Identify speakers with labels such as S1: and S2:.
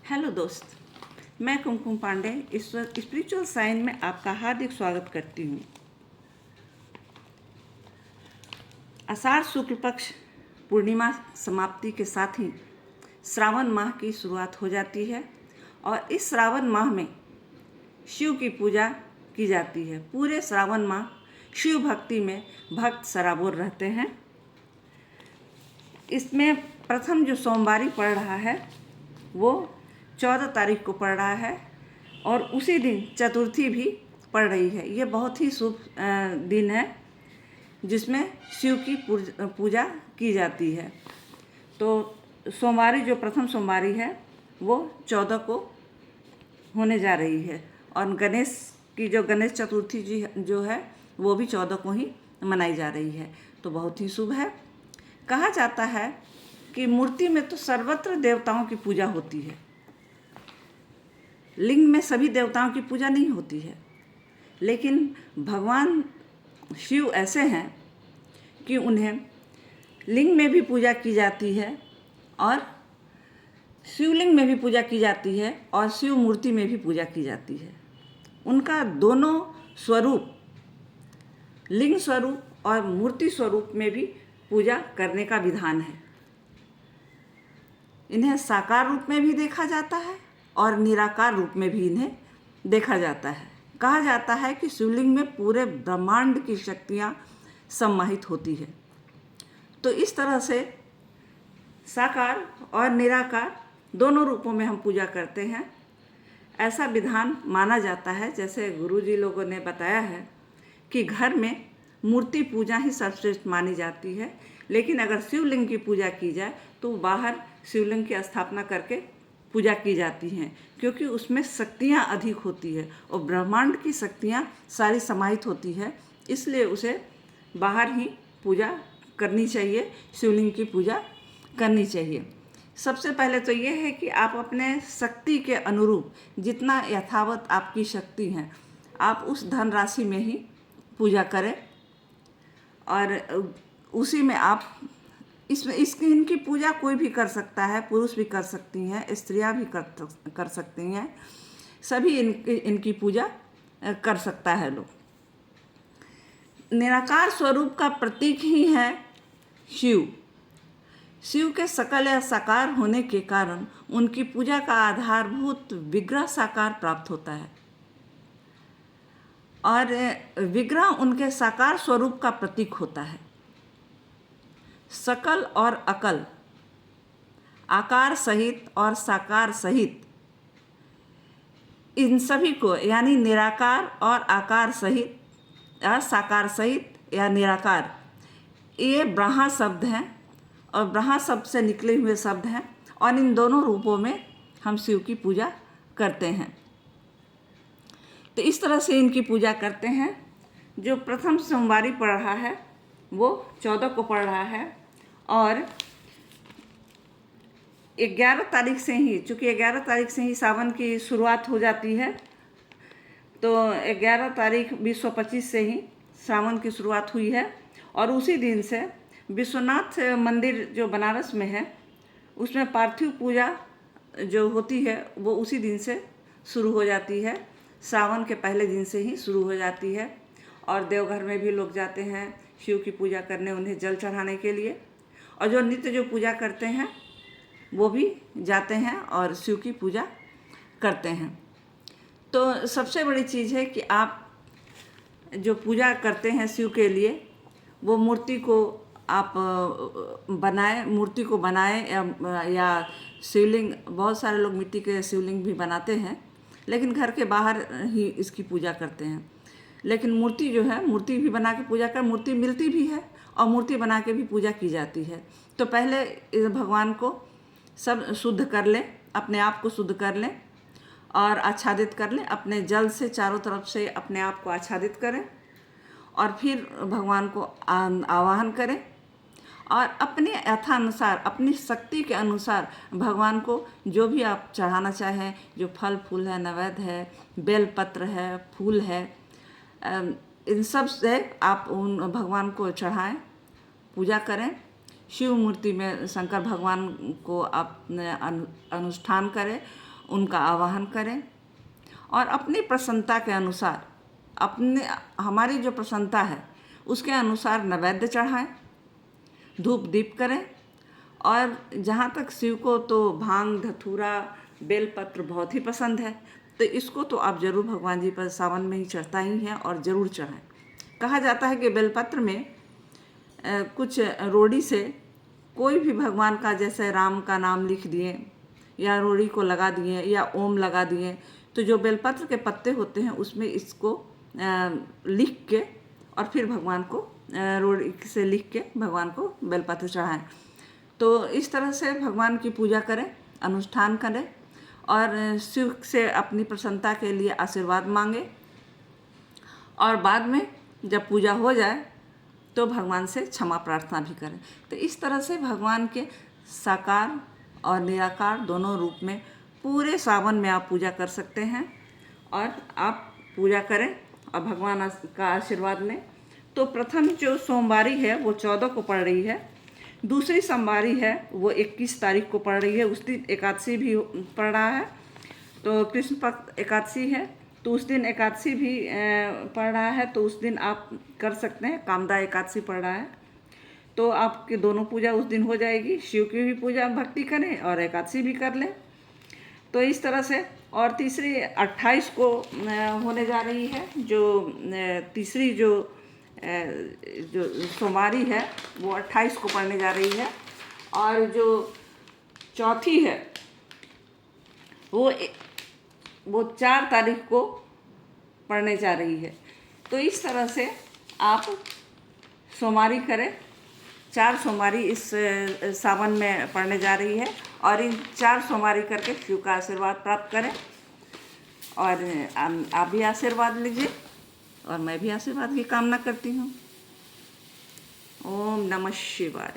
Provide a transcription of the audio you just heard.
S1: Hello दोस्त, मैं कुमकुम पांडे इस वक्त स्पिरिचुअल साइंस में आपका हार्दिक स्वागत करती हूँ। आषाढ़ शुक्ल पक्ष पूर्णिमा समाप्ति के साथ ही श्रावण माह की शुरुआत हो जाती है और इस श्रावण माह में शिव की पूजा की जाती है। पूरे श्रावण माह शिव भक्ति में भक्त सराबोर रहते हैं। इसमें प्रथम जो सोमवारी पड़ रहा है वो 14 तारीख को पड़ रहा है और उसी दिन चतुर्थी भी पड़ रही है। ये बहुत ही शुभ दिन है जिसमें शिव की पूजा की जाती है। तो सोमवारी जो प्रथम सोमवारी है वो 14 को होने जा रही है और गणेश की जो गणेश चतुर्थी जी जो है वो भी 14 को ही मनाई जा रही है। तो बहुत ही शुभ है। कहा जाता है कि मूर्ति में तो सर्वत्र देवताओं की पूजा होती है, लिंग में सभी देवताओं की पूजा नहीं होती है, लेकिन भगवान शिव ऐसे हैं कि उन्हें लिंग में भी पूजा की जाती है और शिवलिंग में भी पूजा की जाती है और शिव मूर्ति में भी पूजा की जाती है। उनका दोनों स्वरूप, लिंग स्वरूप और मूर्ति स्वरूप में भी पूजा करने का विधान है। इन्हें साकार रूप में भी देखा जाता है और निराकार रूप में भी इन्हें देखा जाता है। कहा जाता है कि शिवलिंग में पूरे ब्रह्मांड की शक्तियाँ सम्माहित होती है। तो इस तरह से साकार और निराकार दोनों रूपों में हम पूजा करते हैं। ऐसा विधान माना जाता है, जैसे गुरुजी लोगों ने बताया है कि घर में मूर्ति पूजा ही सर्वश्रेष्ठ मानी जाती है, लेकिन अगर शिवलिंग की पूजा की जाए तो बाहर शिवलिंग की स्थापना करके पूजा की जाती हैं, क्योंकि उसमें शक्तियाँ अधिक होती है और ब्रह्मांड की शक्तियाँ सारी समाहित होती है। इसलिए उसे बाहर ही पूजा करनी चाहिए, शिवलिंग की पूजा करनी चाहिए। सबसे पहले तो ये है कि आप अपने शक्ति के अनुरूप जितना यथावत आपकी शक्ति है आप उस धनराशि में ही पूजा करें और उसी में आप इनकी पूजा कोई भी कर सकता है, पुरुष भी कर सकती हैं, स्त्रियां भी कर सकती हैं, सभी इनकी पूजा कर सकता है लोग। निराकार स्वरूप का प्रतीक ही है शिव। शिव के सकल या साकार होने के कारण उनकी पूजा का आधारभूत विग्रह साकार प्राप्त होता है और विग्रह उनके साकार स्वरूप का प्रतीक होता है। सकल और अकल, आकार सहित और साकार सहित, इन सभी को यानी निराकार और आकार सहित या साकार सहित या निराकार, ये ब्रह्मा शब्द हैं और ब्रह्मा शब्द से निकले हुए शब्द हैं और इन दोनों रूपों में हम शिव की पूजा करते हैं। तो इस तरह से इनकी पूजा करते हैं। जो प्रथम सोमवारी पड़ रहा है वो 14 को पड़ रहा है और 11 तारीख से ही, चूँकि 11 तारीख से ही सावन की शुरुआत हो जाती है, तो 11 तारीख 2025 से ही सावन की शुरुआत हुई है और उसी दिन से विश्वनाथ मंदिर जो बनारस में है उसमें पार्थिव पूजा जो होती है वो उसी दिन से शुरू हो जाती है, सावन के पहले दिन से ही शुरू हो जाती है। और देवघर में भी लोग जाते हैं शिव की पूजा करने, उन्हें जल चढ़ाने के लिए, और जो नित्य जो पूजा करते हैं वो भी जाते हैं और शिव की पूजा करते हैं। तो सबसे बड़ी चीज़ है कि आप जो पूजा करते हैं शिव के लिए वो मूर्ति को आप बनाएं, मूर्ति को बनाएं या शिवलिंग, बहुत सारे लोग मिट्टी के शिवलिंग भी बनाते हैं लेकिन घर के बाहर ही इसकी पूजा करते हैं। लेकिन मूर्ति जो है, मूर्ति भी बना के पूजा कर, मूर्ति मिलती भी है और मूर्ति बना के भी पूजा की जाती है। तो पहले भगवान को सब शुद्ध कर लें, अपने आप को शुद्ध कर लें और आच्छादित कर लें, अपने जल से चारों तरफ से अपने आप को आच्छादित करें और फिर भगवान को आवाहन करें और अपने यथानुसार, अपनी शक्ति के अनुसार भगवान को जो भी आप चढ़ाना चाहें, जो फल फूल है, नैवेद्य है, बेलपत्र है, फूल है, इन सब से आप उन भगवान को चढ़ाएं, पूजा करें। शिव मूर्ति में शंकर भगवान को आप अनुष्ठान करें उनका आवाहन करें और अपनी प्रसन्नता के अनुसार, हमारी जो प्रसन्नता है उसके अनुसार नैवेद्य चढ़ाएं, धूप दीप करें। और जहाँ तक शिव को तो भांग, धतूरा, बेलपत्र बहुत ही पसंद है, तो इसको तो आप ज़रूर भगवान जी पर सावन में ही चढ़ता ही है और ज़रूर चढ़ाएं। कहा जाता है कि बेलपत्र में कुछ रोड़ी से कोई भी भगवान का, जैसे राम का नाम लिख दिए या रोड़ी को लगा दिए या ओम लगा दिए, तो जो बेलपत्र के पत्ते होते हैं उसमें इसको लिख के और फिर भगवान को रोड़ी से लिख के भगवान को बेलपत्र चढ़ाएं। तो इस तरह से भगवान की पूजा करें, अनुष्ठान करें और शिव से अपनी प्रसन्नता के लिए आशीर्वाद मांगे। और बाद में जब पूजा हो जाए तो भगवान से क्षमा प्रार्थना भी करें। तो इस तरह से भगवान के साकार और निराकार दोनों रूप में पूरे सावन में आप पूजा कर सकते हैं। और आप पूजा करें और भगवान का आशीर्वाद लें। तो प्रथम जो सोमवारी है वो 14 को पड़ रही है, दूसरी सोमवारी है वो 21 तारीख को पड़ रही है, उस दिन एकादशी भी पड़ रहा है। तो कृष्ण पक्ष एकादशी है, तो उस दिन एकादशी भी पड़ रहा है, तो उस दिन आप कर सकते हैं। कामदा एकादशी पड़ रहा है, तो आपकी दोनों पूजा उस दिन हो जाएगी। शिव की भी पूजा भक्ति करें और एकादशी भी कर लें। तो इस तरह से। और तीसरी 28 को होने जा रही है, जो तीसरी जो सोमवारी है वो 28 को पड़ने जा रही है। और जो चौथी है वो 4 तारीख को पड़ने जा रही है। तो इस तरह से आप सोमवारी करें। 4 सोमवारी इस सावन में पड़ने जा रही है और इन 4 सोमवारी करके शिव का आशीर्वाद प्राप्त करें। और आप भी आशीर्वाद लीजिए और मैं भी आशीर्वाद की कामना करती हूँ। ओम नमः शिवाय।